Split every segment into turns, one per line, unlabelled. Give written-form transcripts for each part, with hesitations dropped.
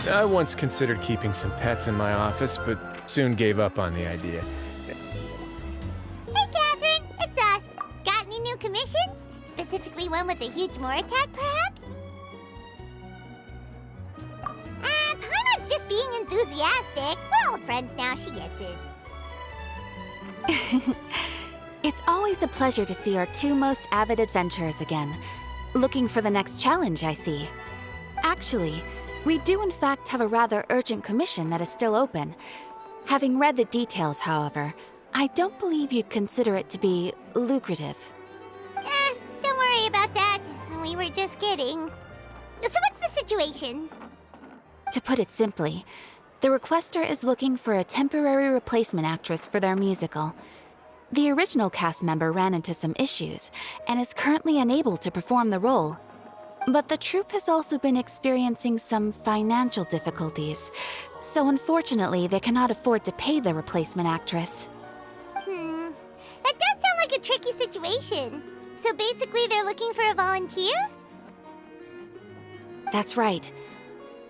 I once considered keeping some pets in my office, but soon gave up on the idea.
Hey, Catherine, it's us. Got any new commissions? Specifically one with a huge more attack, perhaps? Paimon's just being enthusiastic. We're old friends now, she gets it.
It's always a pleasure to see our two most avid adventurers again. Looking for the next challenge, I see. Actually, we do in fact have a rather urgent commission that is still open. Having read the details, however, I don't believe you'd consider it to be lucrative.
Don't worry about that. We were just kidding. So what's the situation?
To put it simply, the requester is looking for a temporary replacement actress for their musical. The original cast member ran into some issues and is currently unable to perform the role. But the troupe has also been experiencing some financial difficulties, so unfortunately they cannot afford to pay the replacement actress.
That does sound like a tricky situation. So basically they're looking for a volunteer?
That's right.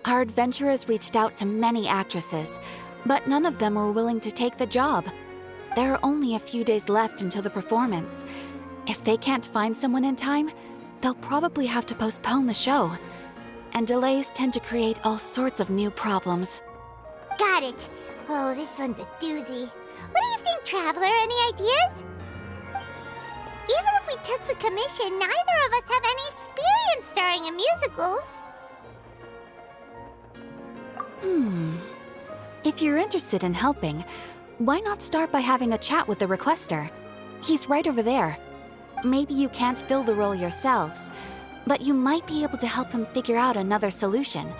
Our adventurers reached out to many actresses, but none of them were willing to take the job. There are only a few days left until the performance. If they can't find someone in time, they'll probably have to postpone the show. And delays tend to create all sorts of new problems.
Got it. Oh, this one's a doozy. What do you think, Traveler? Any ideas? Even if we took the commission, neither of us have any experience starring in musicals.
If you're interested in helping, why not start by having a chat with the requester? He's right over there. Maybe you can't fill the role yourselves, but you might be able to help him figure out another solution.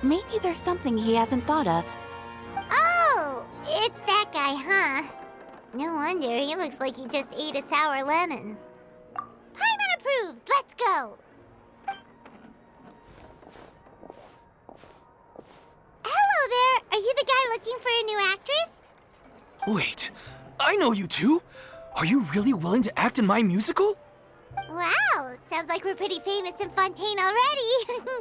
Maybe there's something he hasn't thought of.
Oh, it's that guy, huh? No wonder, he looks like he just ate a sour lemon. Paimon approves, let's go! Hello there, are you the guy looking for a new actress?
Wait, I know you two! Are you really willing to act in my musical?
Wow, sounds like we're pretty famous in Fontaine already.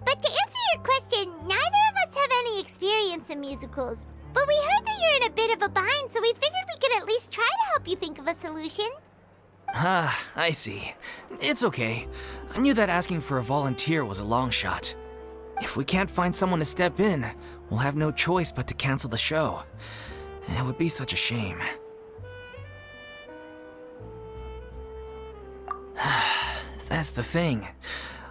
But to answer your question, neither of us have any experience in musicals. But we heard that you're in a bit of a bind, so we figured we could at least try to help you think of a solution.
Ah, I see. It's okay. I knew that asking for a volunteer was a long shot. If we can't find someone to step in, we'll have no choice but to cancel the show. It would be such a shame. That's the thing.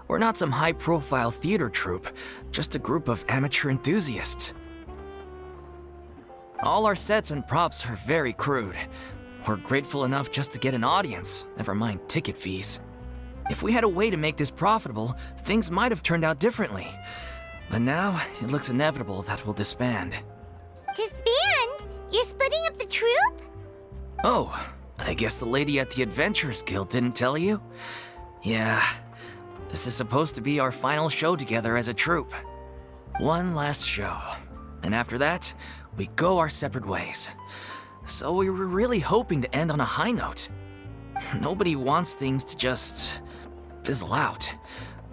We're not some high-profile theater troupe, just a group of amateur enthusiasts. All our sets and props are very crude. We're grateful enough just to get an audience, never mind ticket fees. If we had a way to make this profitable, things might have turned out differently. But now, it looks inevitable that we'll disband.
Disband? You're splitting up the troupe?
Oh, I guess the lady at the Adventurers Guild didn't tell you? Yeah, this is supposed to be our final show together as a troupe. One last show. And after that, we go our separate ways. So we were really hoping to end on a high note. Nobody wants things to just fizzle out.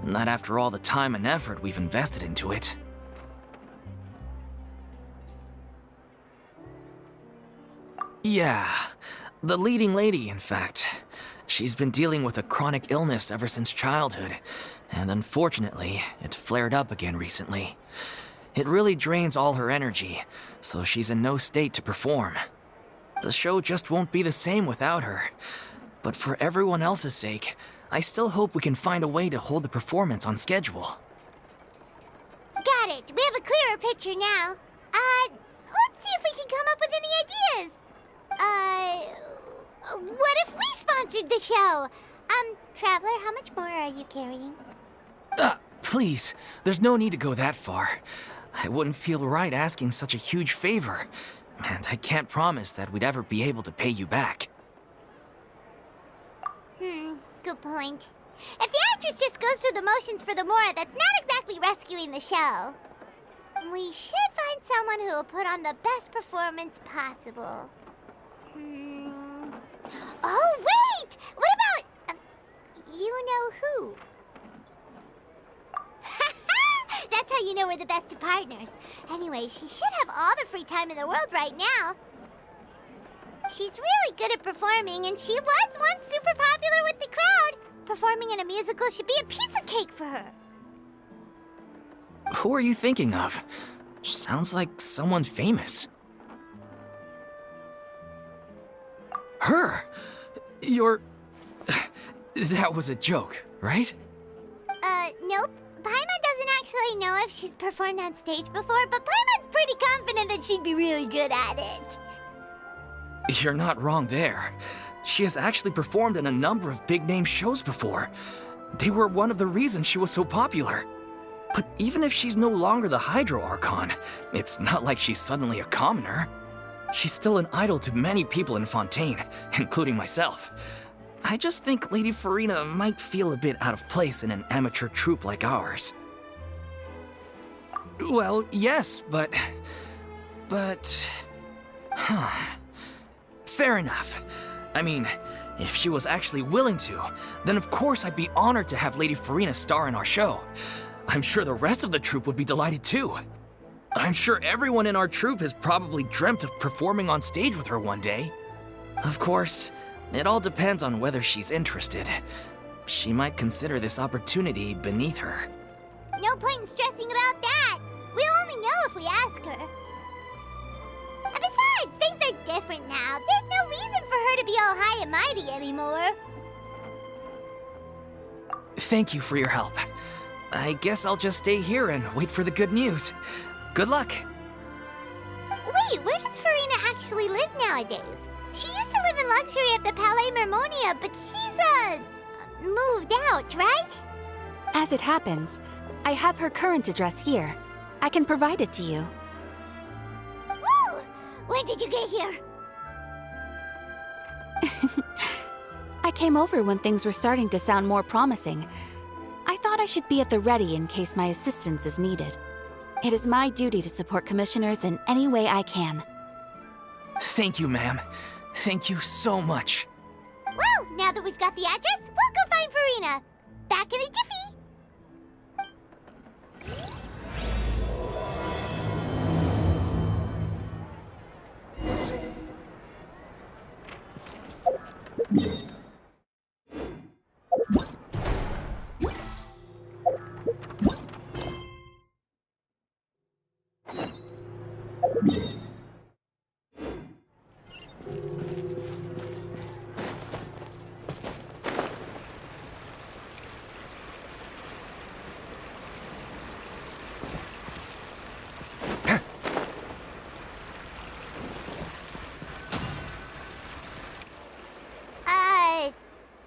Not after all the time and effort we've invested into it. Yeah, the leading lady, in fact. She's been dealing with a chronic illness ever since childhood, and unfortunately, it flared up again recently. It really drains all her energy, so she's in no state to perform. The show just won't be the same without her. But for everyone else's sake, I still hope we can find a way to hold the performance on schedule.
Got it. We have a clearer picture now. Let's see if we can come up with any ideas. What if we sponsored the show? Traveler, how much more are you carrying?
Please, there's no need to go that far. I wouldn't feel right asking such a huge favor, and I can't promise that we'd ever be able to pay you back.
Good point. If the actress just goes through the motions for the more, that's not exactly rescuing the show. We should find someone who will put on the best performance possible. Oh, wait! What about... you know who? That's how you know we're the best of partners. Anyway, she should have all the free time in the world right now. She's really good at performing, and she was once super popular with the crowd. Performing in a musical should be a piece of cake for her.
Who are you thinking of? Sounds like someone famous. Her? You're... That was a joke, right?
Nope. Paimon doesn't actually know if she's performed on stage before, but Paimon's pretty confident that she'd be really good at it.
You're not wrong there. She has actually performed in a number of big-name shows before. They were one of the reasons she was so popular. But even if she's no longer the Hydro Archon, it's not like she's suddenly a commoner. She's still an idol to many people in Fontaine, including myself. I just think Lady Furina might feel a bit out of place in an amateur troupe like ours. Well, yes, but... Fair enough. I mean, if she was actually willing to, then of course I'd be honored to have Lady Furina star in our show. I'm sure the rest of the troupe would be delighted too. I'm sure everyone in our troupe has probably dreamt of performing on stage with her one day. Of course, it all depends on whether she's interested. She might consider this opportunity beneath her.
No point in stressing about that. We'll only know if we ask her. And besides, things are different now. There's no reason for her to be all high and mighty anymore.
Thank you for your help. I guess I'll just stay here and wait for the good news. Good luck.
Wait, where does Furina actually live nowadays? She used to live in luxury at the Palais Mermonia, but she's, moved out, right?
As it happens, I have her current address here. I can provide it to you.
Woo! When did you get here?
I came over when things were starting to sound more promising. I thought I should be at the ready in case my assistance is needed. It is my duty to support commissioners in any way I can.
Thank you, ma'am. Thank you so much.
Well, now that we've got the address, we'll go find Furina. Back in a jiffy.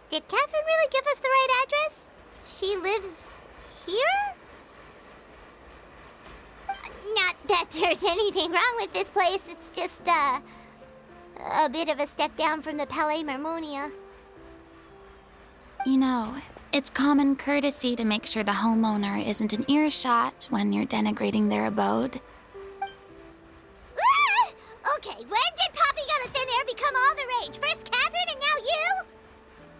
Did Catherine really give us the right address? She lives here? Not that there's anything wrong with this place. It's just, a bit of a step down from the Palais Mermonia.
You know, it's common courtesy to make sure the homeowner isn't in earshot when you're denigrating their abode.
Ah! Okay, when did popping out of thin air become all the rage? First Catherine and now you?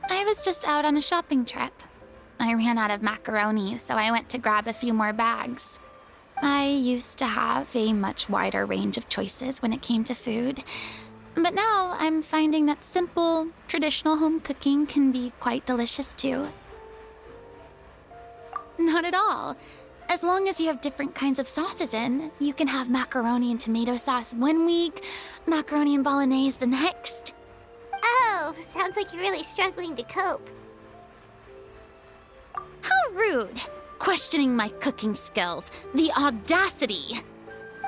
I was just out on a shopping trip. I ran out of macaroni, so I went to grab a few more bags. I used to have a much wider range of choices when it came to food, but now I'm finding that simple, traditional home cooking can be quite delicious too. Not at all. As long as you have different kinds of sauces in, you can have macaroni and tomato sauce one week, macaroni and bolognese the next.
Oh, sounds like you're really struggling to cope.
How rude! Questioning my cooking skills. The audacity!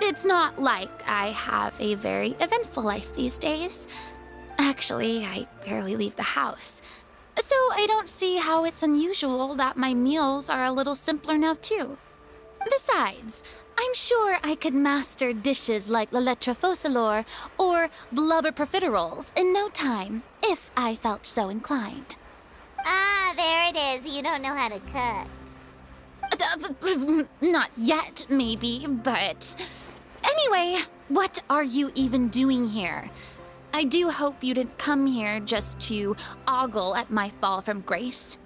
It's not like I have a very eventful life these days. Actually, I barely leave the house. So I don't see how it's unusual that my meals are a little simpler now too. Besides, I'm sure I could master dishes like la lettre focilor or blubber profiteroles in no time, if I felt so inclined.
Ah, there it is. You don't know how to cook.
Not yet, maybe, but... Anyway, what are you even doing here? I do hope you didn't come here just to ogle at my fall from grace.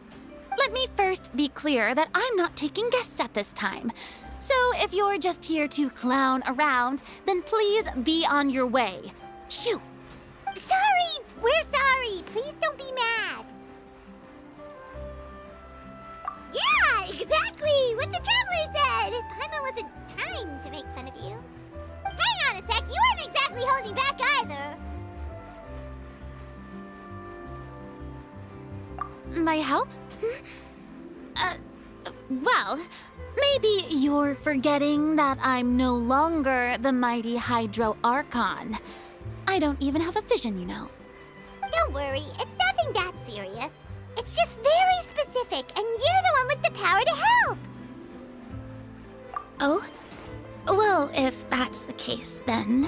Let me first be clear that I'm not taking guests at this time. So if you're just here to clown around, then please be on your way. Shoo!
Sorry! We're sorry! Please don't be mad! Yeah, exactly! What the Traveler said! Paimon wasn't trying to make fun of you. Hang on a sec, you weren't exactly holding back either.
My help? Well, maybe you're forgetting that I'm no longer the mighty Hydro Archon. I don't even have a vision, you know.
Don't worry, it's nothing that serious. It's just very specific, and you're the one with the power to help!
Oh? Well, if that's the case, then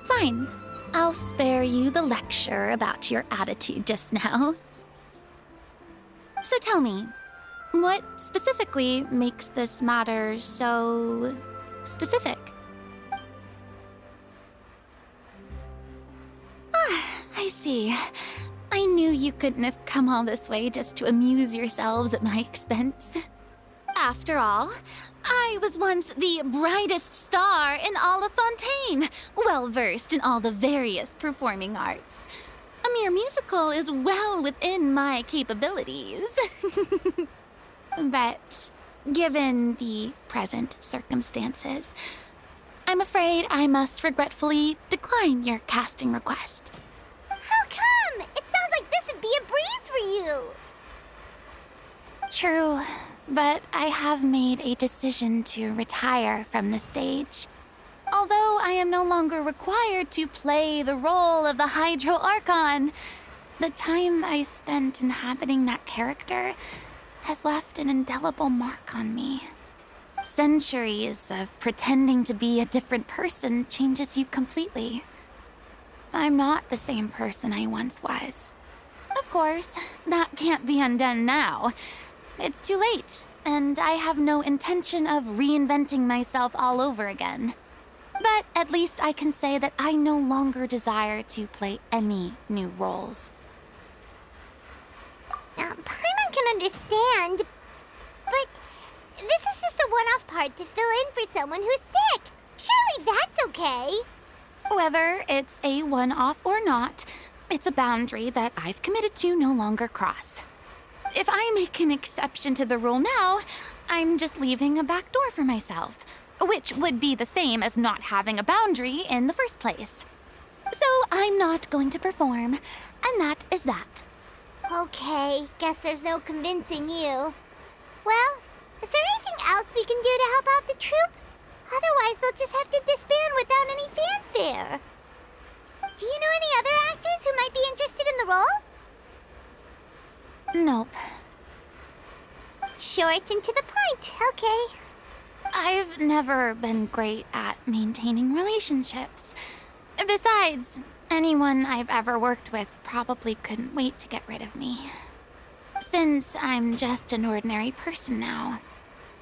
fine. I'll spare you the lecture about your attitude just now. So tell me, what specifically makes this matter so specific? Ah, I see. I knew you couldn't have come all this way just to amuse yourselves at my expense. After all, I was once the brightest star in all of Fontaine, well-versed in all the various performing arts. A mere musical is well within my capabilities. But given the present circumstances, I'm afraid I must regretfully decline your casting request.
How come? It sounds like this would be a breeze for you.
True, but I have made a decision to retire from the stage. Although I am no longer required to play the role of the Hydro Archon, the time I spent inhabiting that character has left an indelible mark on me. Centuries of pretending to be a different person changes you completely. I'm not the same person I once was. Of course, that can't be undone now. It's too late, and I have no intention of reinventing myself all over again. But at least I can say that I no longer desire to play any new roles.
Paimon can understand, but this is just a one-off part to fill in for someone who's sick. Surely that's okay.
Whether it's a one-off or not, it's a boundary that I've committed to no longer cross. If I make an exception to the rule now, I'm just leaving a back door for myself, which would be the same as not having a boundary in the first place. So I'm not going to perform, and that is that.
Okay, guess there's no convincing you. Well, is there anything else we can do to help out the troupe? Otherwise, they'll just have to disband without any fanfare. Do you know any other actors who might be interested in the role?
Nope.
Short and to the point, okay.
I've never been great at maintaining relationships. Besides, anyone I've ever worked with probably couldn't wait to get rid of me. Since I'm just an ordinary person now,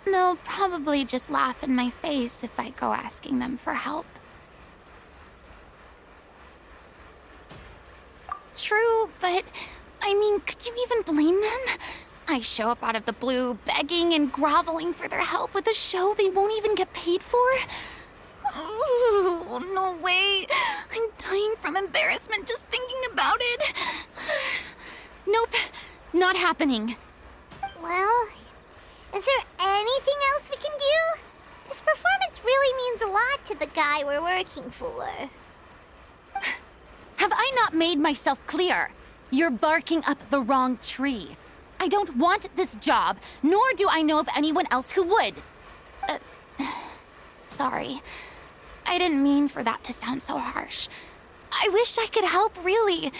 they'll probably just laugh in my face if I go asking them for help. True, but I mean, could you even blame them? I show up out of the blue, begging and groveling for their help with a show they won't even get paid for? Oh, no way. I'm dying from embarrassment just thinking about it. Nope, not happening.
Well, is there anything else we can do? This performance really means a lot to the guy we're working for.
Have I not made myself clear? You're barking up the wrong tree. I don't want this job, nor do I know of anyone else who would. Sorry. I didn't mean for that to sound so harsh. I wish I could help, really.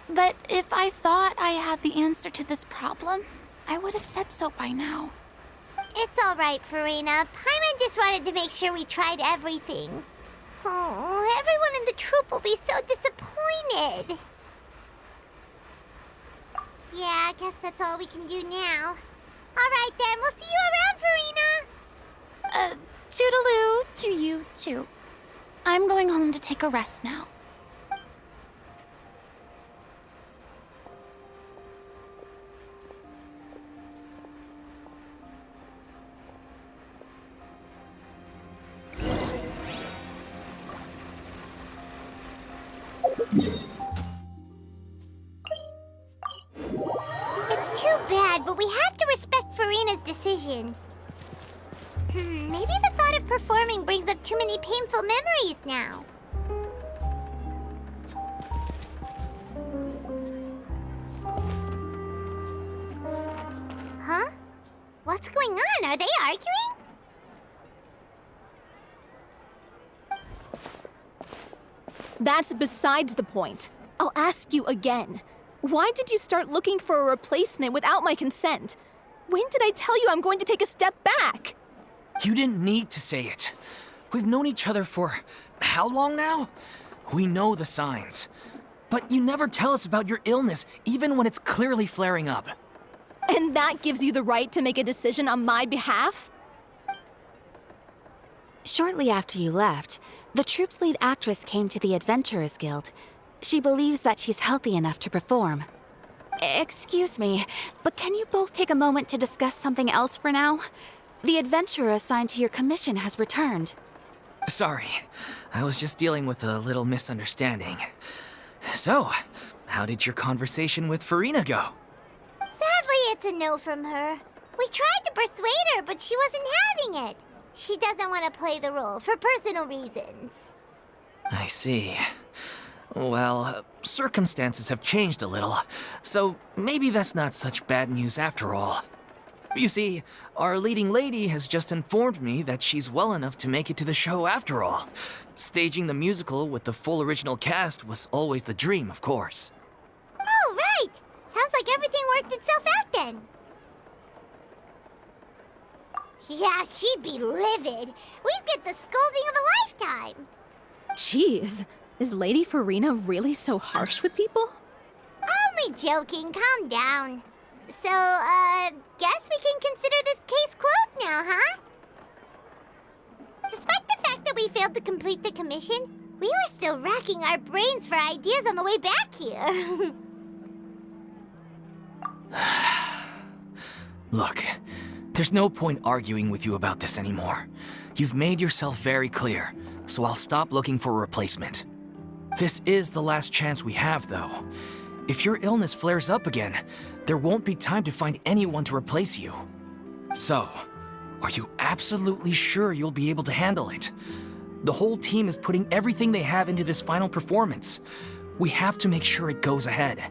But if I thought I had the answer to this problem, I would have said so by now.
It's all right, Furina. Paimon just wanted to make sure we tried everything. Oh, everyone in the troupe will be so disappointed. Yeah, I guess that's all we can do now. All right, then. We'll see you around, Furina.
Toodaloo to you, too. I'm going home to take a rest now.
sad, but we have to respect Furina's decision. Maybe the thought of performing brings up too many painful memories now. Huh? What's going on? Are they arguing?
That's besides the point. I'll ask you again. Why did you start looking for a replacement without my consent? When did I tell you I'm going to take a step back?
You didn't need to say it. We've known each other for how long now? We know the signs. But you never tell us about your illness, even when it's clearly flaring up.
And that gives you the right to make a decision on my behalf?
Shortly after you left, the troupe's lead actress came to the Adventurers Guild. She believes that she's healthy enough to perform. Excuse me, but can you both take a moment to discuss something else for now? The adventurer assigned to your commission has returned.
Sorry, I was just dealing with a little misunderstanding. So, how did your conversation with Furina go?
Sadly, it's a no from her. We tried to persuade her, but she wasn't having it. She doesn't want to play the role for personal reasons.
I see. Well, circumstances have changed a little, so maybe that's not such bad news after all. You see, our leading lady has just informed me that she's well enough to make it to the show after all. Staging the musical with the full original cast was always the dream, of course.
Oh, right! Sounds like everything worked itself out then. Yeah, she'd be livid. We'd get the scolding of a lifetime.
Jeez, is Lady Furina really so harsh with people?
Only joking, calm down. So, guess we can consider this case closed now, huh? Despite the fact that we failed to complete the commission, we were still racking our brains for ideas on the way back here.
Look, there's no point arguing with you about this anymore. You've made yourself very clear, so I'll stop looking for a replacement. This is the last chance we have, though. If your illness flares up again, there won't be time to find anyone to replace you. So, are you absolutely sure you'll be able to handle it? The whole team is putting everything they have into this final performance. We have to make sure it goes ahead.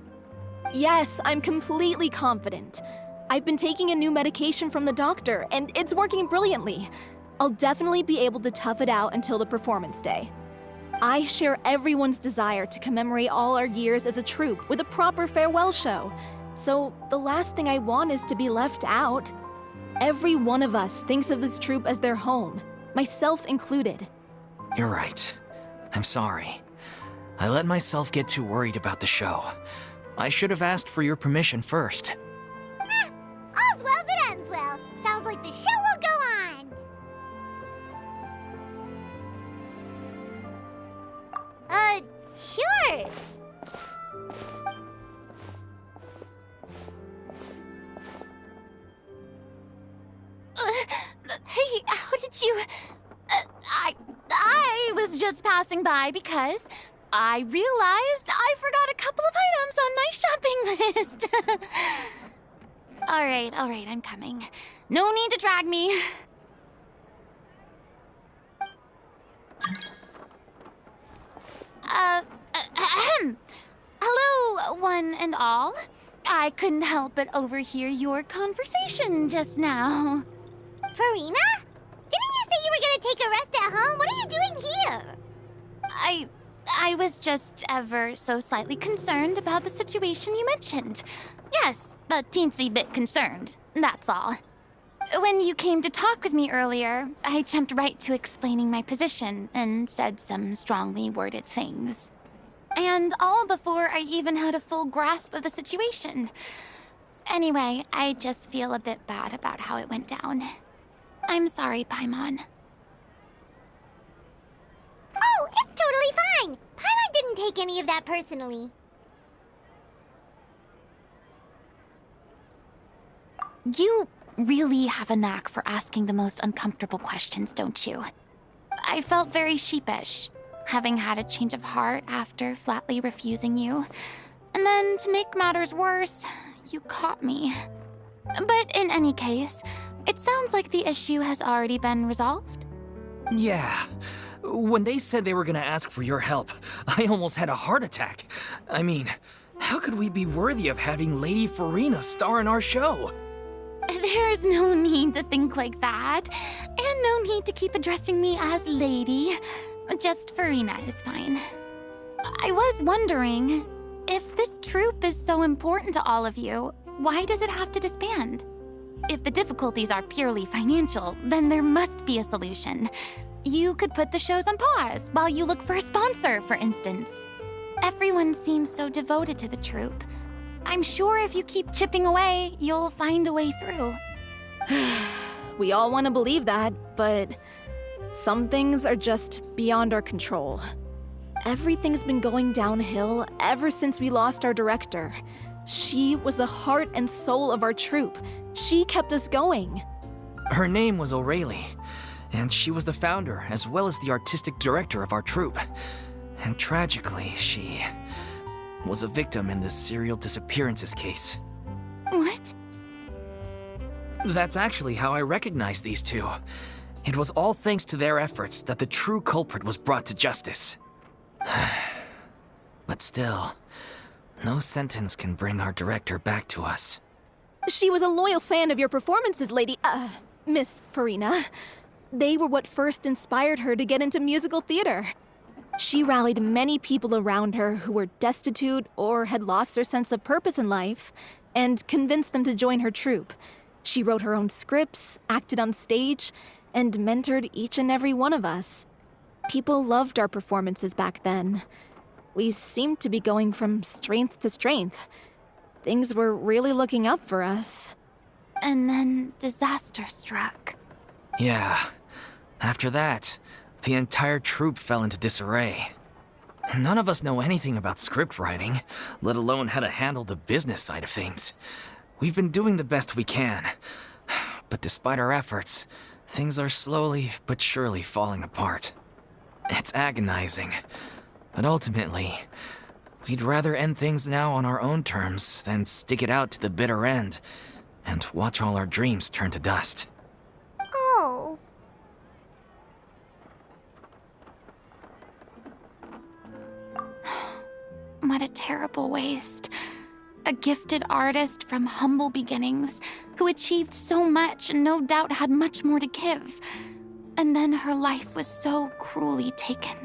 Yes, I'm completely confident. I've been taking a new medication from the doctor, and it's working brilliantly. I'll definitely be able to tough it out until the performance day. I share everyone's desire to commemorate all our years as a troupe with a proper farewell show. So the last thing I want is to be left out. Every one of us thinks of this troupe as their home, myself included.
You're right. I'm sorry. I let myself get too worried about the show. I should have asked for your permission first.
All's well that ends well. Sounds like the show will go on. Sure.
Hey, how did you... I was just passing by because I realized I forgot a couple of items on my shopping list. All right, I'm coming. No need to drag me. Hello, one and all. I couldn't help but overhear your conversation just now.
Furina? Didn't you say you were gonna take a rest at home? What are you doing here?
I was just ever so slightly concerned about the situation you mentioned. Yes, a teensy bit concerned, that's all. When you came to talk with me earlier, I jumped right to explaining my position and said some strongly worded things. And all before I even had a full grasp of the situation. Anyway, I just feel a bit bad about how it went down. I'm sorry, Paimon.
Oh, it's totally fine. Paimon didn't take any of that personally.
You really have a knack for asking the most uncomfortable questions, don't you? I felt very sheepish, having had a change of heart after flatly refusing you. And then, to make matters worse, you caught me. But in any case, it sounds like the issue has already been resolved.
Yeah. When they said they were gonna ask for your help, I almost had a heart attack. I mean, how could we be worthy of having Lady Furina star in our show?
There's no need to think like that, and no need to keep addressing me as lady. Just Furina is fine. I was wondering, if this troupe is so important to all of you, why does it have to disband? If the difficulties are purely financial, then there must be a solution. You could put the shows on pause while you look for a sponsor, for instance. Everyone seems so devoted to the troupe. I'm sure if you keep chipping away, you'll find a way through.
We all want to believe that, but some things are just beyond our control. Everything's been going downhill ever since we lost our director. She was the heart and soul of our troupe. She kept us going.
Her name was O'Reilly, and she was the founder as well as the artistic director of our troupe. And tragically, she was a victim in the serial disappearances case.
What?
That's actually how I recognized these two. It was all thanks to their efforts that the true culprit was brought to justice. But still, no sentence can bring our director back to us.
She was a loyal fan of your performances, Miss Furina. They were what first inspired her to get into musical theater. She rallied many people around her who were destitute or had lost their sense of purpose in life, and convinced them to join her troupe. She wrote her own scripts, acted on stage, and mentored each and every one of us. People loved our performances back then. We seemed to be going from strength to strength. Things were really looking up for us.
And then disaster struck.
Yeah. After that, the entire troupe fell into disarray. None of us know anything about script writing, let alone how to handle the business side of things. We've been doing the best we can. But despite our efforts, things are slowly but surely falling apart. It's agonizing. But ultimately, we'd rather end things now on our own terms than stick it out to the bitter end and watch all our dreams turn to dust.
Oh.
What a terrible waste. A gifted artist from humble beginnings who achieved so much and no doubt had much more to give. And then her life was so cruelly taken.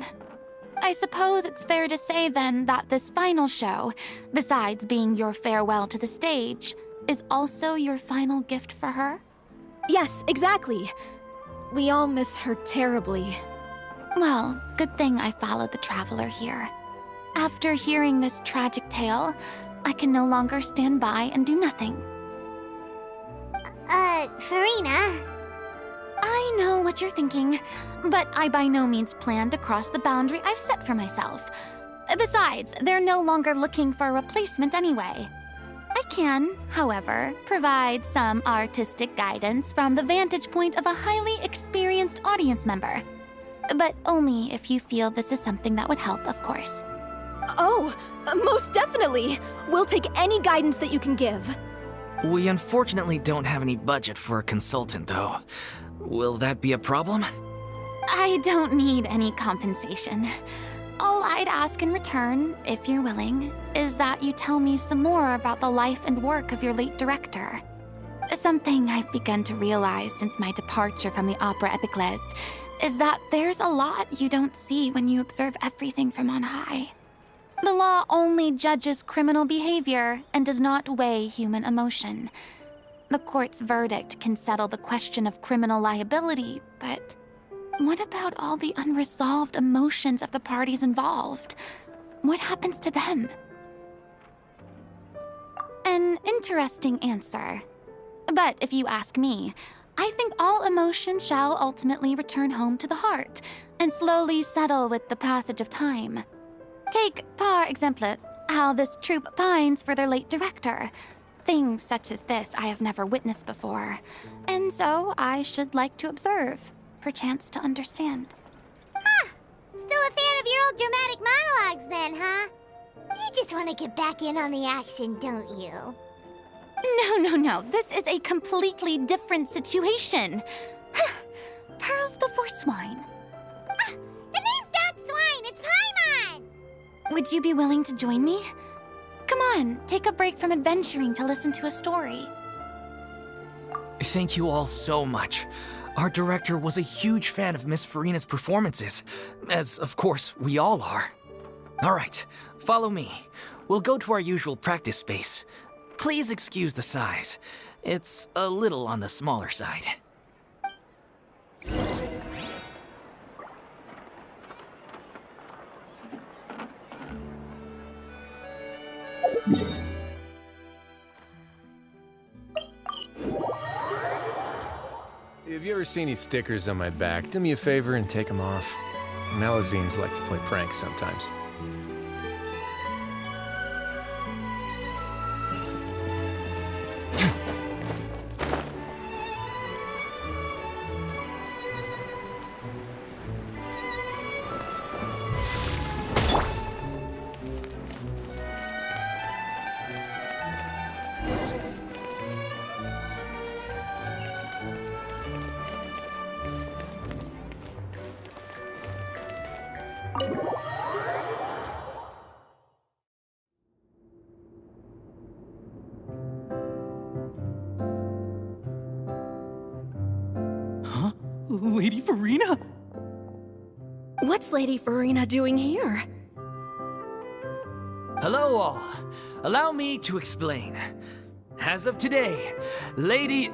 I suppose it's fair to say then that this final show, besides being your farewell to the stage, is also your final gift for her?
Yes, exactly. We all miss her terribly.
Well, good thing I followed the traveler here. After hearing this tragic tale, I can no longer stand by and do nothing.
Furina.
I know what you're thinking, but I by no means plan to cross the boundary I've set for myself. Besides, they're no longer looking for a replacement anyway. I can, however, provide some artistic guidance from the vantage point of a highly experienced audience member. But only if you feel this is something that would help, of course.
Oh, most definitely. We'll take any guidance that you can give.
We unfortunately don't have any budget for a consultant, though. Will that be a problem?
I don't need any compensation. All I'd ask in return, if you're willing, is that you tell me some more about the life and work of your late director. Something I've begun to realize since my departure from the Opera Epiclese is that there's a lot you don't see when you observe everything from on high. The law only judges criminal behavior and does not weigh human emotion. The court's verdict can settle the question of criminal liability, but what about all the unresolved emotions of the parties involved? What happens to them? An interesting answer. But if you ask me, I think all emotion shall ultimately return home to the heart and slowly settle with the passage of time. Take, par exemple, how this troupe pines for their late director. Things such as this I have never witnessed before, and so I should like to observe, perchance to understand.
Still a fan of your old dramatic monologues then, huh? You just want to get back in on the action, don't you?
No. This is a completely different situation. Pearls before swine.
The name's not Swine, it's Paimon!
Would you be willing to join me? Come on, take a break from adventuring to listen to a story.
Thank you all so much. Our director was a huge fan of Miss Furina's performances, as of course we all are. All right, follow me. We'll go to our usual practice space. Please excuse the size. It's a little on the smaller side.
If you ever see any stickers on my back, do me a favor and take them off. Malazines like to play pranks sometimes.
Lady Furina?
What's Lady Furina doing here?
Hello all. Allow me to explain. As of today, Miss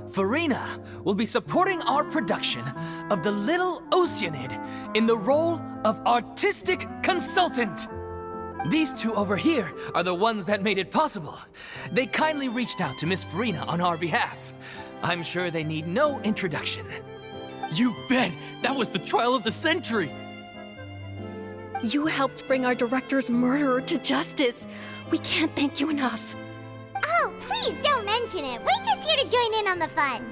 Furina will be supporting our production of The Little Oceanid in the role of artistic consultant. These two over here are the ones that made it possible. They kindly reached out to Miss Furina on our behalf. I'm sure they need no introduction.
You bet! That was the trial of the century!
You helped bring our director's murderer to justice. We can't thank you enough.
Oh, please don't mention it. We're just here to join in on the fun.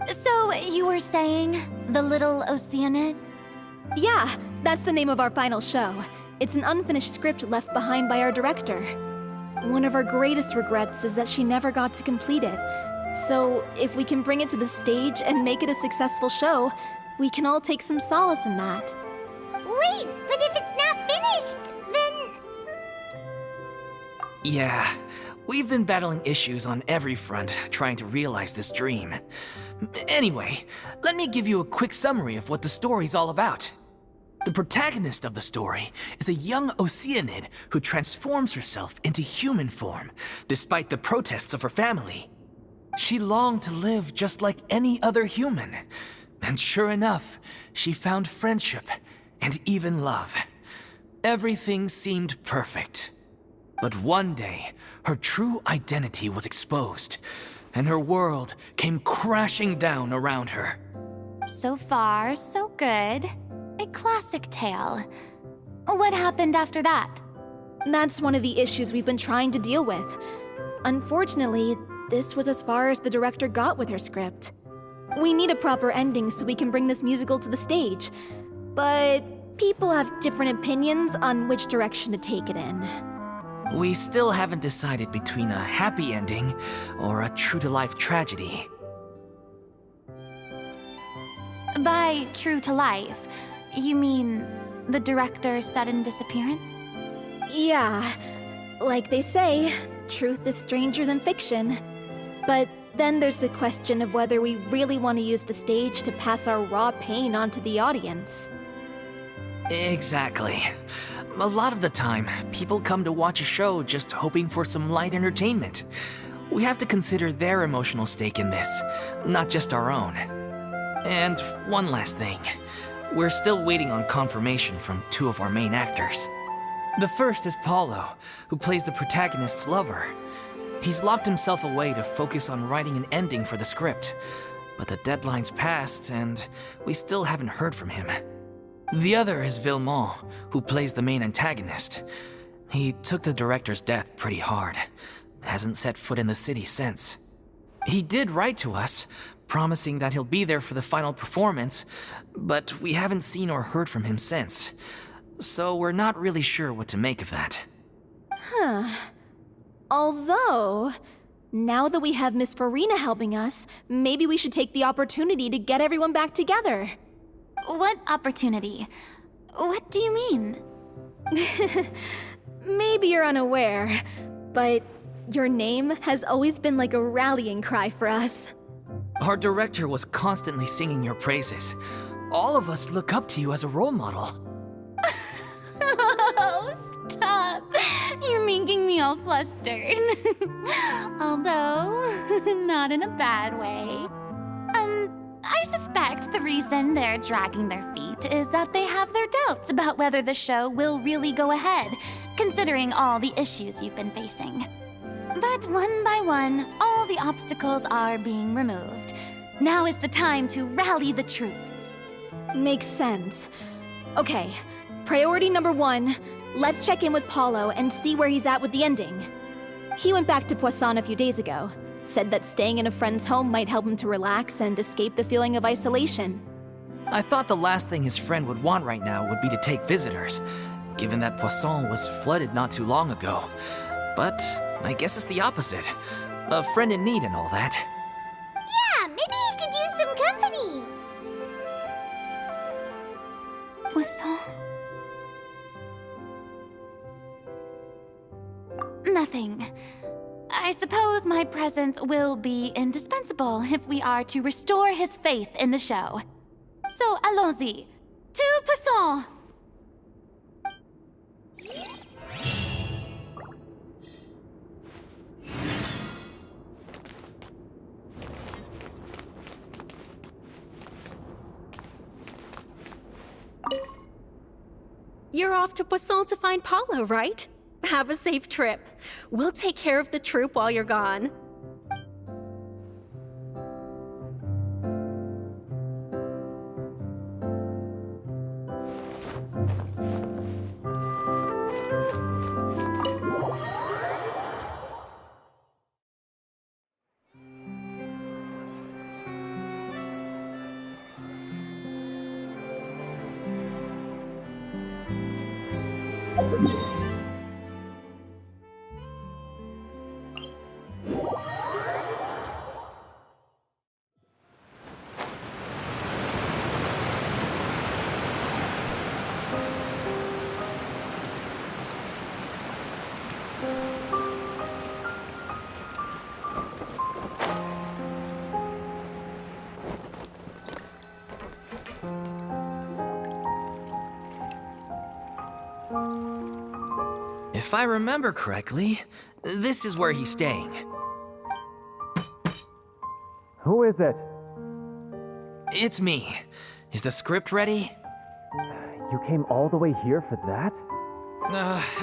So, you were saying The Little Oceanid?
Yeah, that's the name of our final show. It's an unfinished script left behind by our director. One of our greatest regrets is that she never got to complete it. So, if we can bring it to the stage and make it a successful show, we can all take some solace in that.
Wait, but if it's not finished, then...
Yeah, we've been battling issues on every front trying to realize this dream. Anyway, let me give you a quick summary of what the story's all about. The protagonist of the story is a young Oceanid who transforms herself into human form, despite the protests of her family. She longed to live just like any other human, and sure enough, she found friendship and even love. Everything seemed perfect. But one day, her true identity was exposed, and her world came crashing down around her.
So far, so good. A classic tale. What happened after that?
That's one of the issues we've been trying to deal with. Unfortunately, this was as far as the director got with her script. We need a proper ending so we can bring this musical to the stage. But people have different opinions on which direction to take it in.
We still haven't decided between a happy ending or a true-to-life tragedy.
By true to life, you mean the director's sudden disappearance?
Yeah, like they say, truth is stranger than fiction. But then there's the question of whether we really want to use the stage to pass our raw pain onto the audience.
Exactly. A lot of the time, people come to watch a show just hoping for some light entertainment. We have to consider their emotional stake in this, not just our own. And one last thing. We're still waiting on confirmation from two of our main actors. The first is Paulo, who plays the protagonist's lover. He's locked himself away to focus on writing an ending for the script, but the deadline's passed and we still haven't heard from him. The other is Villemont, who plays the main antagonist. He took the director's death pretty hard. Hasn't set foot in the city since. He did write to us, promising that he'll be there for the final performance, but we haven't seen or heard from him since. So we're not really sure what to make of that.
Although, now that we have Miss Furina helping us, maybe we should take the opportunity to get everyone back together.
What opportunity? What do you mean?
Maybe you're unaware, but your name has always been like a rallying cry for us.
Our director was constantly singing your praises. All of us look up to you as a role model.
Oh, stop! You're making me all flustered. Although, not in a bad way. I suspect the reason they're dragging their feet is that they have their doubts about whether the show will really go ahead, considering all the issues you've been facing. But one by one, all the obstacles are being removed. Now is the time to rally the troops.
Makes sense. Okay, priority number 1, let's check in with Paulo and see where he's at with the ending. He went back to Poisson a few days ago, said that staying in a friend's home might help him to relax and escape the feeling of isolation.
I thought the last thing his friend would want right now would be to take visitors, given that Poisson was flooded not too long ago. But I guess it's the opposite. A friend in need and all that.
Yeah, maybe he could use some company.
Poisson? Nothing. I suppose my presence will be indispensable if we are to restore his faith in the show. So, allons-y. To Poisson!
You're off to Poisson to find Paulo, right? Have a safe trip. We'll take care of the troop while you're gone.
If I remember correctly, this is where he's staying.
Who is it?
It's me. Is the script ready?
You came all the way here for that?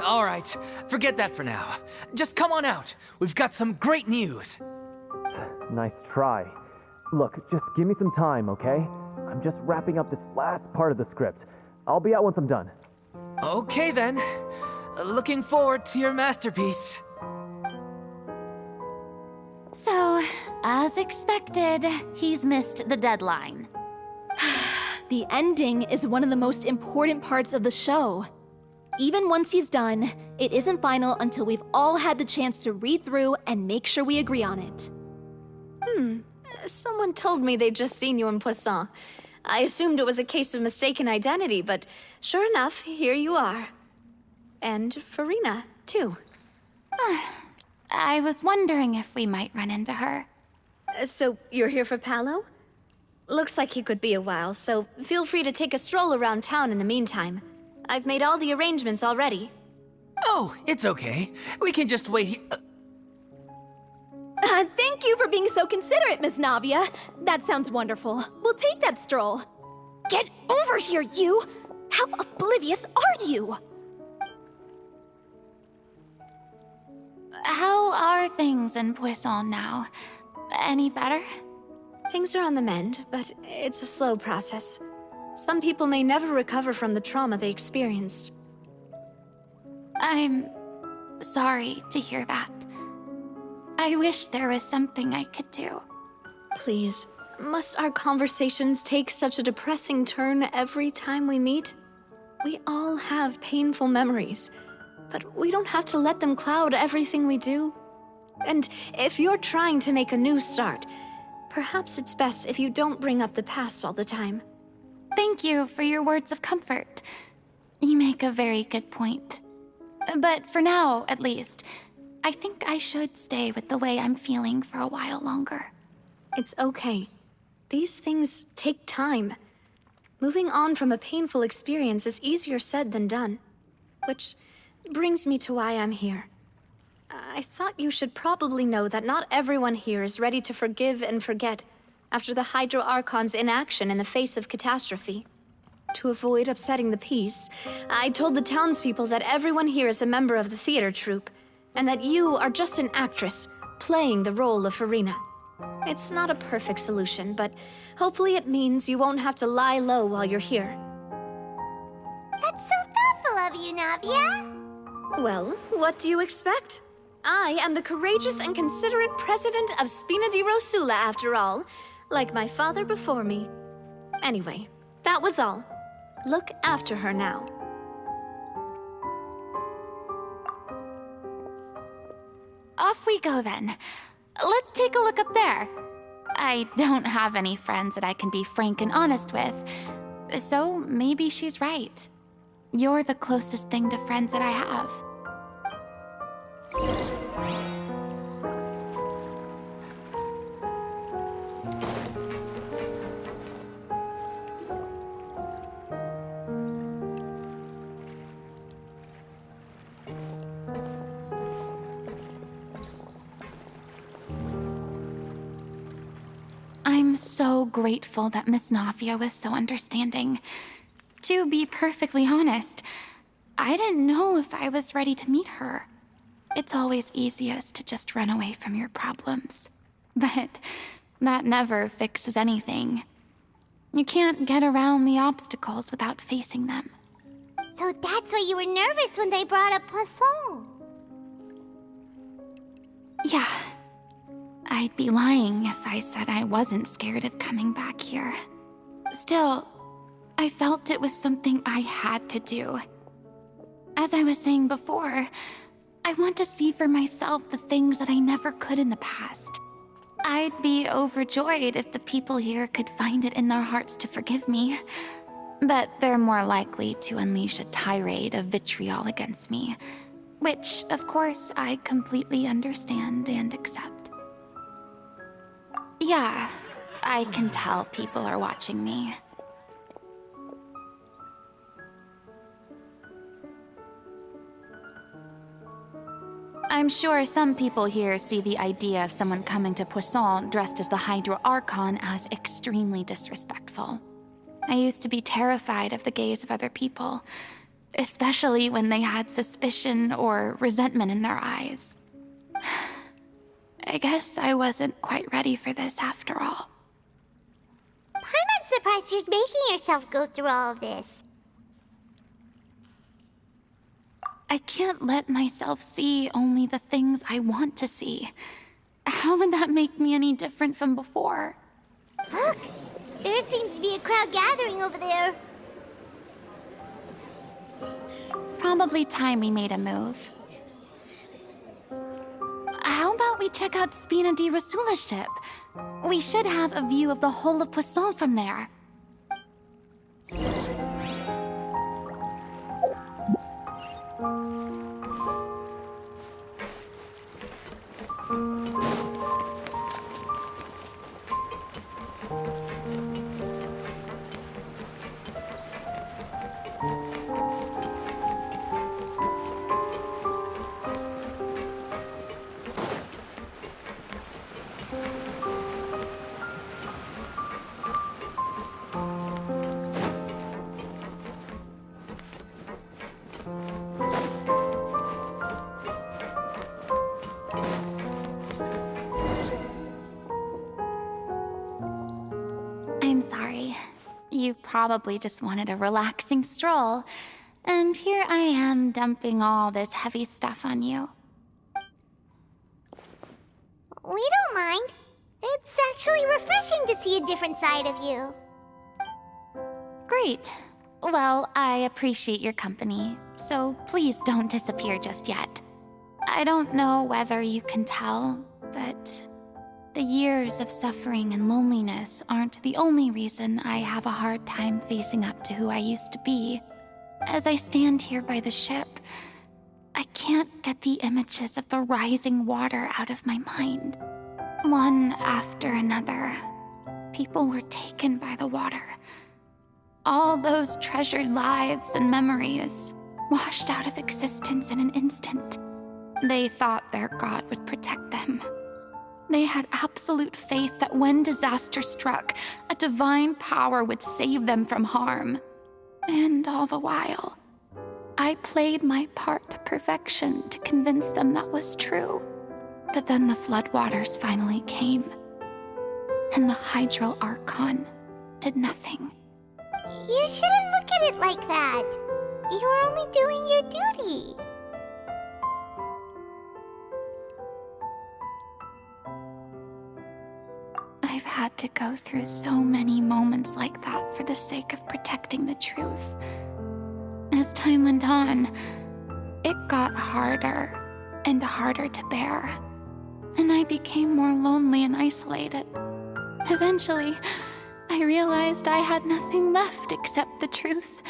All right. Forget that for now. Just come on out. We've got some great news.
Nice try. Look, just give me some time, okay? I'm just wrapping up this last part of the script. I'll be out once I'm done.
Okay then. Looking forward to your masterpiece.
So, as expected, he's missed the deadline.
The ending is one of the most important parts of the show. Even once he's done, it isn't final until we've all had the chance to read through and make sure we agree on it.
Someone told me they'd just seen you in Poisson. I assumed it was a case of mistaken identity, but sure enough, here you are. And Furina, too.
I was wondering if we might run into her.
So, you're here for Paulo? Looks like he could be a while, so feel free to take a stroll around town in the meantime. I've made all the arrangements already.
Oh, it's okay. We can just wait here.
Thank you for being so considerate, Miss Navia. That sounds wonderful. We'll take that stroll. Get over here, you! How oblivious are you?
How are things in Poisson now? Any better?
Things are on the mend, but it's a slow process. Some people may never recover from the trauma they experienced.
I'm sorry to hear that. I wish there was something I could do.
Please, must our conversations take such a depressing turn every time we meet? We all have painful memories, but we don't have to let them cloud everything we do. And if you're trying to make a new start, perhaps it's best if you don't bring up the past all the time.
Thank you for your words of comfort. You make a very good point. But for now, at least, I think I should stay with the way I'm feeling for a while longer.
It's okay. These things take time. Moving on from a painful experience is easier said than done. Which brings me to why I'm here. I thought you should probably know that not everyone here is ready to forgive and forget after the Hydro Archon's inaction in the face of catastrophe. To avoid upsetting the peace, I told the townspeople that everyone here is a member of the theater troupe, and that you are just an actress playing the role of Furina. It's not a perfect solution, but hopefully it means you won't have to lie low while you're here.
That's so thoughtful of you, Navia.
Well, what do you expect? I am the courageous and considerate president of Spina di Rosula, after all, like my father before me. Anyway, that was all. Look after her now.
Off we go then. Let's take a look up there. I don't have any friends that I can be frank and honest with, so maybe she's right. You're the closest thing to friends that I have. I'm so grateful that Miss Navia was so understanding. To be perfectly honest, I didn't know if I was ready to meet her. It's always easiest to just run away from your problems. But that never fixes anything. You can't get around the obstacles without facing them.
So that's why you were nervous when they brought up Poisson.
Yeah. I'd be lying if I said I wasn't scared of coming back here. Still, I felt it was something I had to do. As I was saying before, I want to see for myself the things that I never could in the past. I'd be overjoyed if the people here could find it in their hearts to forgive me. But they're more likely to unleash a tirade of vitriol against me, which, of course, I completely understand and accept. Yeah, I can tell people are watching me. I'm sure some people here see the idea of someone coming to Poisson dressed as the Hydro Archon as extremely disrespectful. I used to be terrified of the gaze of other people, especially when they had suspicion or resentment in their eyes. I guess I wasn't quite ready for this after all.
I'm surprised you're making yourself go through all of this.
I can't let myself see only the things I want to see. How would that make me any different from before?
Look! There seems to be a crowd gathering over there.
Probably time we made a move. How about we check out Spina di Rosula's ship? We should have a view of the whole of Poisson from there. I'm sorry. You probably just wanted a relaxing stroll, and here I am dumping all this heavy stuff on you.
We don't mind. It's actually refreshing to see a different side of you.
Great. Well, I appreciate your company, so please don't disappear just yet.
I don't know whether you can tell, but the years of suffering and loneliness aren't the only reason I have a hard time facing up to who I used to be. As I stand here by the ship, I can't get the images of the rising water out of my mind. One after another, people were taken by the water. All those treasured lives and memories washed out of existence in an instant. They thought their god would protect them. They had absolute faith that when disaster struck, a divine power would save them from harm. And all the while, I played my part to perfection to convince them that was true. But then the floodwaters finally came, and the Hydro Archon did nothing.
You shouldn't look at it like that. You were only doing your duty.
I've had to go through so many moments like that for the sake of protecting the truth. As time went on, it got harder and harder to bear, and I became more lonely and isolated. Eventually, I realized I had nothing left except the truth.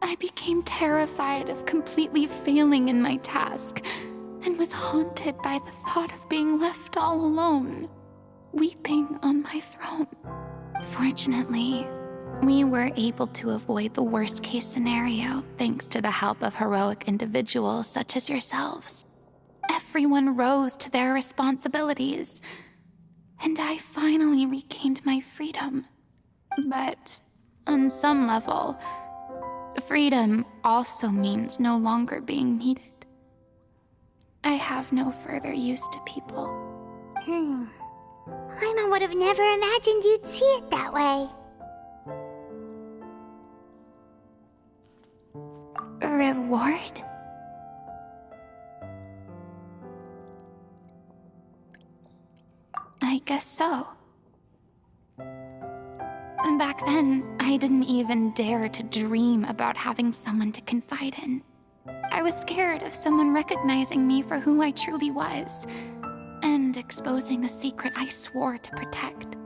I became terrified of completely failing in my task, and was haunted by the thought of being left all alone, weeping on my throne. Fortunately, we were able to avoid the worst-case scenario thanks to the help of heroic individuals such as yourselves. Everyone rose to their responsibilities, and I finally regained my freedom. But on some level, freedom also means no longer being needed. I have no further use to people.
Paimon would have never imagined you'd see it that way.
A reward? I guess so. And back then, I didn't even dare to dream about having someone to confide in. I was scared of someone recognizing me for who I truly was, and exposing a secret I swore to protect.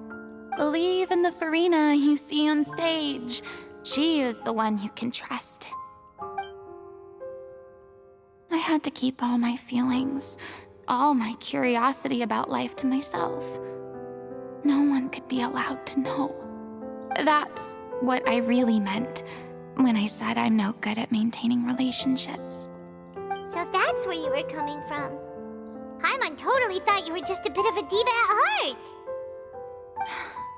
Believe in the Furina you see on stage. She is the one you can trust. I had to keep all my feelings, all my curiosity about life to myself. No one could be allowed to know. That's what I really meant when I said I'm no good at maintaining relationships.
So that's where you were coming from. Paimon totally thought you were just a bit of a diva at heart.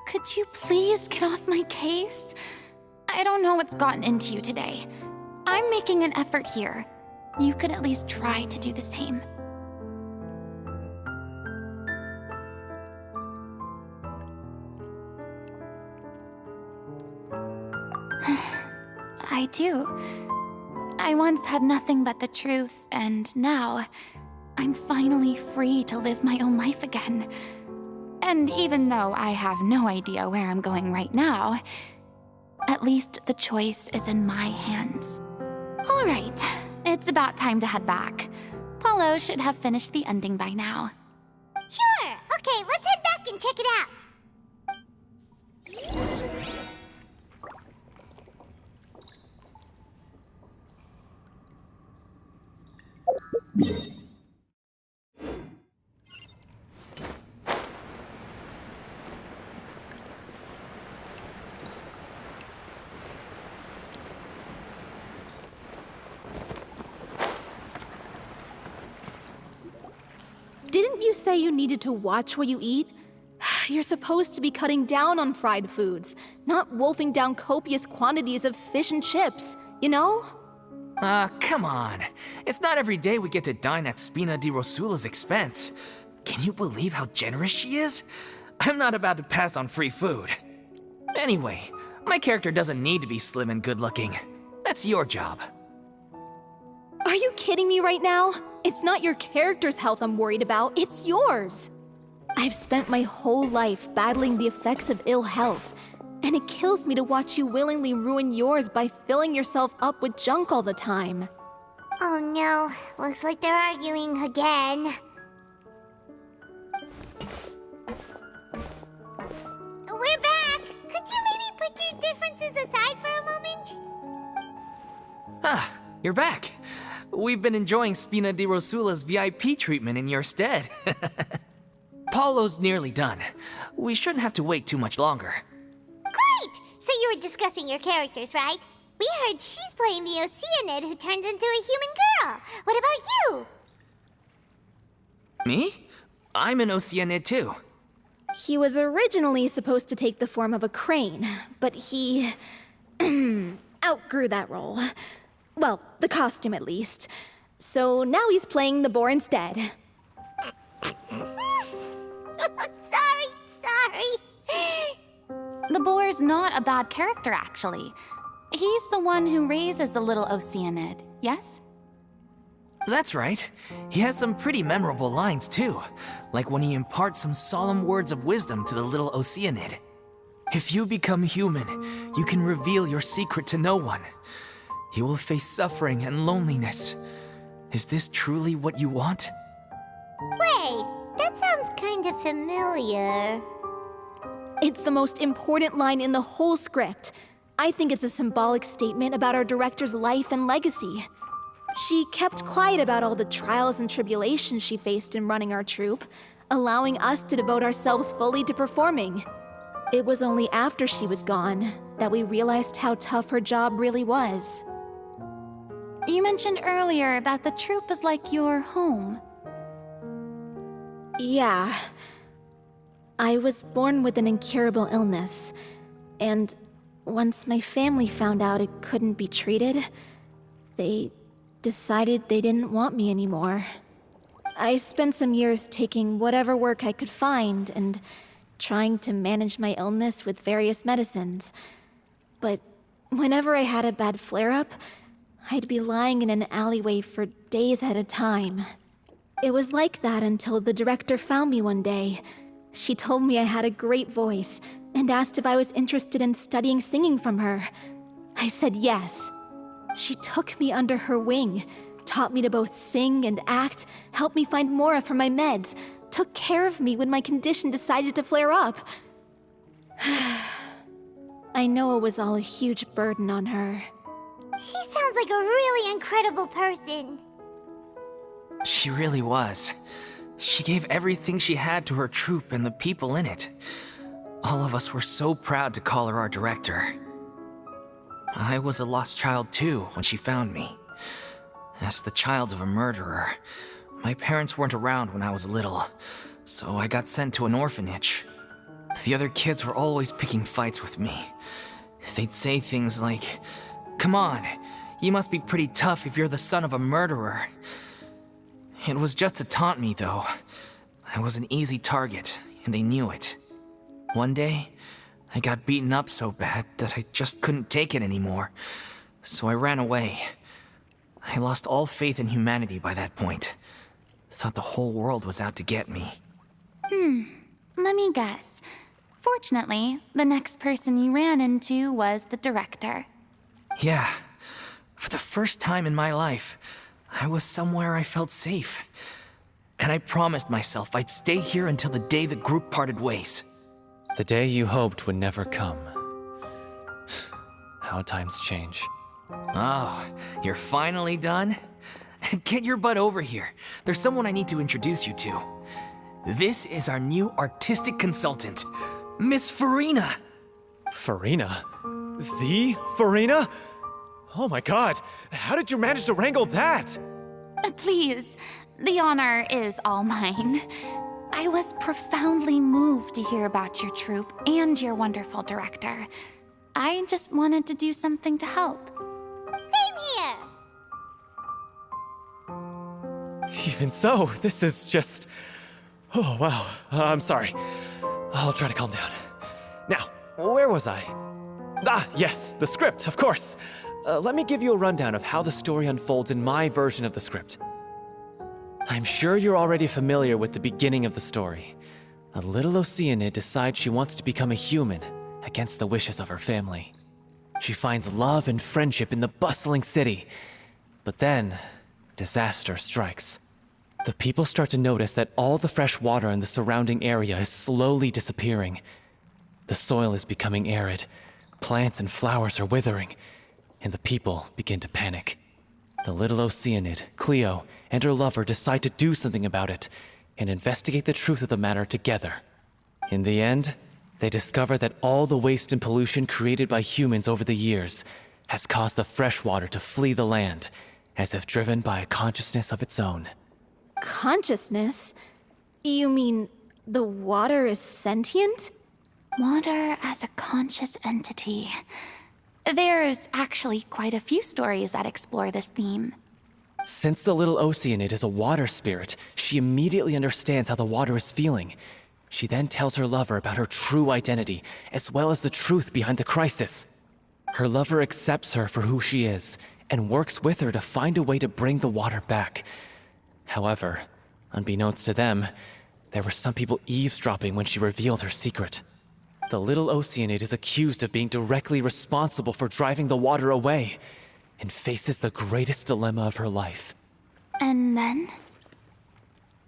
Could you please get off my case? I don't know what's gotten into you today. I'm making an effort here. You could at least try to do the same. I do. I once had nothing but the truth, and now I'm finally free to live my own life again. And even though I have no idea where I'm going right now, at least the choice is in my hands. All right, it's about time to head back. Paulo should have finished the ending by now.
Sure. Okay, let's head back and check it out.
Didn't you say you needed to watch what you eat? You're supposed to be cutting down on fried foods, not wolfing down copious quantities of fish and chips, you know?
Come on. It's not every day we get to dine at Spina di Rosula's expense. Can you believe how generous she is? I'm not about to pass on free food. Anyway, my character doesn't need to be slim and good-looking. That's your job.
Are you kidding me right now? It's not your character's health I'm worried about, it's yours. I've spent my whole life battling the effects of ill health, and it kills me to watch you willingly ruin yours by filling yourself up with junk all the time.
Oh no, looks like they're arguing again. We're back! Could you maybe put your differences aside for a moment?
Ah, you're back. We've been enjoying Spina di Rosula's VIP treatment in your stead. Paulo's nearly done. We shouldn't have to wait too much longer.
Great! So you were discussing your characters, right? We heard she's playing the Oceanid who turns into a human girl. What about you?
Me? I'm an Oceanid too.
He was originally supposed to take the form of a crane, but he outgrew that role. Well, the costume at least. So now he's playing the boar instead.
Sorry.
The boar's not a bad character, actually. He's the one who raises the little Oceanid, yes?
That's right. He has some pretty memorable lines too, like when he imparts some solemn words of wisdom to the little Oceanid. If you become human, you can reveal your secret to no one. You will face suffering and loneliness. Is this truly what you want?
Wait, that sounds kind of familiar.
It's the most important line in the whole script. I think it's a symbolic statement about our director's life and legacy. She kept quiet about all the trials and tribulations she faced in running our troupe, allowing us to devote ourselves fully to performing. It was only after she was gone that we realized how tough her job really was.
You mentioned earlier that the troupe is like your home.
Yeah. I was born with an incurable illness, and once my family found out it couldn't be treated, they decided they didn't want me anymore. I spent some years taking whatever work I could find and trying to manage my illness with various medicines. But whenever I had a bad flare-up, I'd be lying in an alleyway for days at a time. It was like that until the director found me one day. She told me I had a great voice and asked if I was interested in studying singing from her. I said yes. She took me under her wing, taught me to both sing and act, helped me find Mora for my meds, took care of me when my condition decided to flare up. I know it was all a huge burden on her.
She sounds like a really incredible person.
She really was. She gave everything she had to her troupe and the people in it. All of us were so proud to call her our director. I was a lost child too when she found me. As the child of a murderer, my parents weren't around when I was little, so I got sent to an orphanage. The other kids were always picking fights with me. They'd say things like, "Come on, you must be pretty tough if you're the son of a murderer." It was just to taunt me, though. I was an easy target, and they knew it. One day, I got beaten up so bad that I just couldn't take it anymore, so I ran away. I lost all faith in humanity by that point. Thought the whole world was out to get me.
Let me guess. Fortunately, the next person you ran into was the director.
Yeah. For the first time in my life, I was somewhere I felt safe. And I promised myself I'd stay here until the day the group parted ways.
The day you hoped would never come. How times change.
Oh, you're finally done? Get your butt over here. There's someone I need to introduce you to. This is our new artistic consultant, Miss Furina.
Furina? The Furina? Oh my god, how did you manage to wrangle that?
Please, the honor is all mine. I was profoundly moved to hear about your troupe and your wonderful director. I just wanted to do something to help.
Same here.
Even so, this is just... Oh, wow. I'm sorry. I'll try to calm down. Now, where was I? Ah, yes, the script, of course. Let me give you a rundown of how the story unfolds in my version of the script. I'm sure you're already familiar with the beginning of the story. A little Oceanid decides she wants to become a human, against the wishes of her family. She finds love and friendship in the bustling city. But then, disaster strikes. The people start to notice that all the fresh water in the surrounding area is slowly disappearing. The soil is becoming arid, plants and flowers are withering, and the people begin to panic. The little Oceanid, Cleo, and her lover decide to do something about it and investigate the truth of the matter together. In the end, they discover that all the waste and pollution created by humans over the years has caused the fresh water to flee the land, as if driven by a consciousness of its own.
Consciousness? You mean the water is sentient?
Water as a conscious entity. There's actually quite a few stories that explore this theme.
Since the little Oceanid is a water spirit, she immediately understands how the water is feeling. She then tells her lover about her true identity, as well as the truth behind the crisis. Her lover accepts her for who she is, and works with her to find a way to bring the water back. However, unbeknownst to them, there were some people eavesdropping when she revealed her secret. The little Oceanid is accused of being directly responsible for driving the water away, and faces the greatest dilemma of her life.
And then?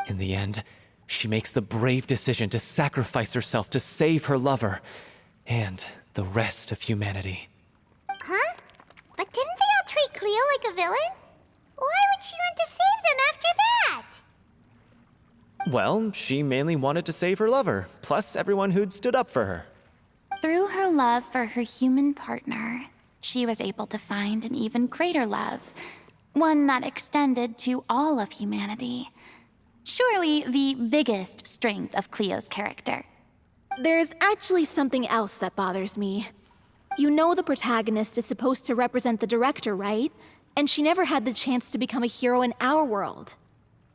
In the end, she makes the brave decision to sacrifice herself to save her lover, and the rest of humanity.
Huh? But didn't they all treat Cleo like a villain? Why would she want to save them after that?
Well, she mainly wanted to save her lover, plus everyone who'd stood up for her.
Through her love for her human partner, she was able to find an even greater love, one that extended to all of humanity. Surely the biggest strength of Cleo's character.
There's actually something else that bothers me. You know the protagonist is supposed to represent the director, right? And she never had the chance to become a hero in our world.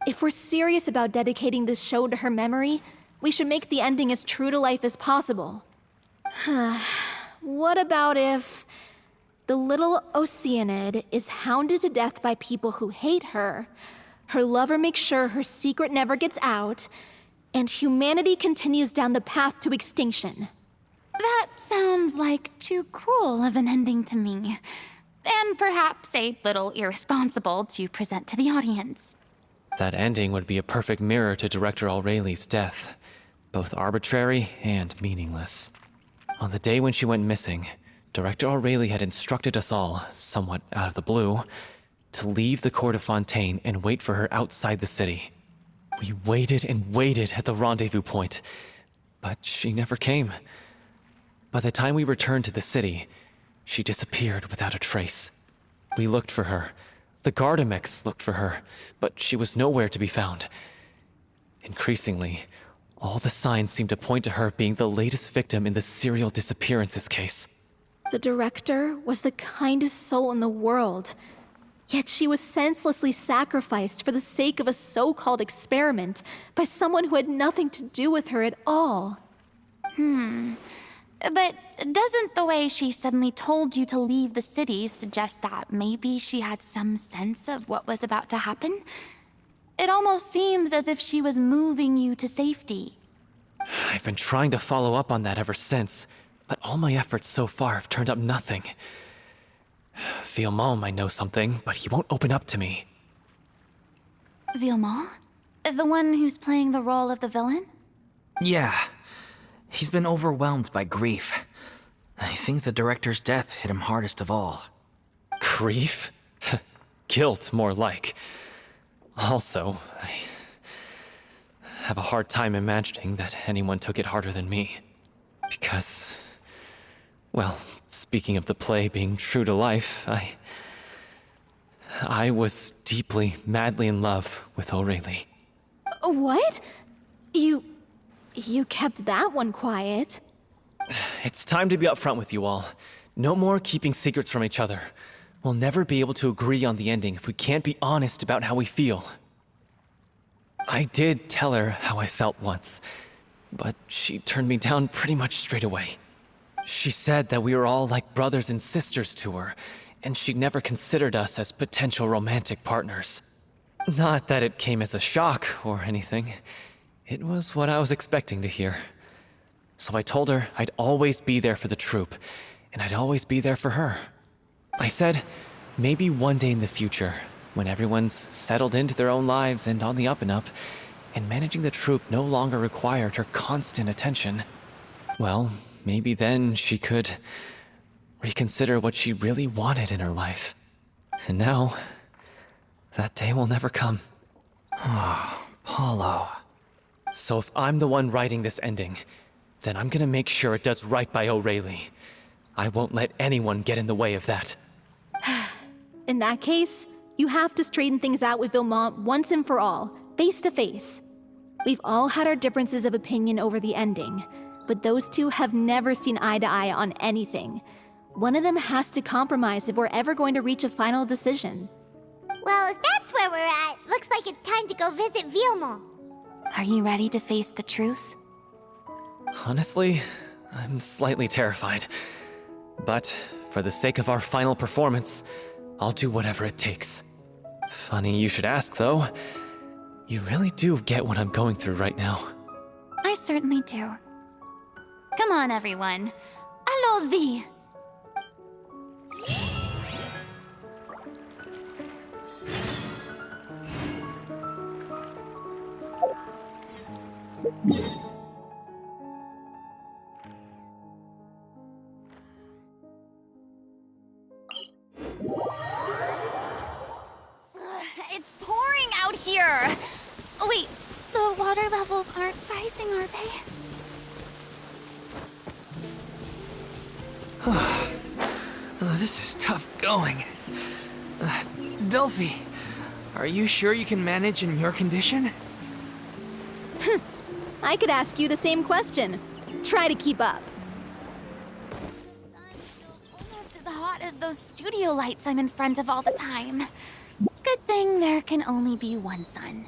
If we're serious about dedicating this show to her memory, we should make the ending as true to life as possible. What about if the little Oceanid is hounded to death by people who hate her, her lover makes sure her secret never gets out, and humanity continues down the path to extinction?
That sounds like too cruel of an ending to me, and perhaps a little irresponsible to present to the audience.
That ending would be a perfect mirror to Director Aureli's death, both arbitrary and meaningless. On the day when she went missing, Director Aureli had instructed us all, somewhat out of the blue, to leave the court of Fontaine and wait for her outside the city. We waited and waited at the rendezvous point, but she never came. By the time we returned to the city, she disappeared without a trace. We looked for her. The Gardamex looked for her, but she was nowhere to be found. Increasingly, all the signs seemed to point to her being the latest victim in the serial disappearances case.
The director was the kindest soul in the world, yet she was senselessly sacrificed for the sake of a so-called experiment by someone who had nothing to do with her at all.
But doesn't the way she suddenly told you to leave the city suggest that maybe she had some sense of what was about to happen? It almost seems as if she was moving you to safety.
I've been trying to follow up on that ever since, but all my efforts so far have turned up nothing. Villemont might know something, but he won't open up to me.
Villemont? The one who's playing the role of the villain?
Yeah. He's been overwhelmed by grief. I think the director's death hit him hardest of all.
Grief? Guilt, more like. Also, I have a hard time imagining that anyone took it harder than me. Because, well, speaking of the play being true to life, I was deeply, madly in love with Aureli.
What? You kept that one quiet.
It's time to be upfront with you all. No more keeping secrets from each other. We'll never be able to agree on the ending if we can't be honest about how we feel. I did tell her how I felt once, but she turned me down pretty much straight away. She said that we were all like brothers and sisters to her, and she'd never considered us as potential romantic partners. Not that it came as a shock or anything. It was what I was expecting to hear. So I told her I'd always be there for the troupe, and I'd always be there for her. I said, maybe one day in the future, when everyone's settled into their own lives and on the up and up, and managing the troupe no longer required her constant attention, well, maybe then she could reconsider what she really wanted in her life. And now, that day will never come.
Paulo.
So if I'm the one writing this ending, then I'm gonna make sure it does right by O'Reilly. I won't let anyone get in the way of that.
In that case, you have to straighten things out with Vilmont once and for all, face to face. We've all had our differences of opinion over the ending, but those two have never seen eye to eye on anything. One of them has to compromise if we're ever going to reach a final decision.
Well, if that's where we're at, looks like it's time to go visit Vilmont.
Are you ready to face the truth?
Honestly, I'm slightly terrified. But for the sake of our final performance, I'll do whatever it takes. Funny you should ask, though. You really do get what I'm going through right now.
I certainly do. Come on, everyone. Allons-y! It's pouring out here! Oh, wait, the water levels aren't rising, are they?
This is tough going. Delphi, are you sure you can manage in your condition?
I could ask you the same question. Try to keep up.
The sun feels almost as hot as those studio lights I'm in front of all the time. Good thing there can only be one sun.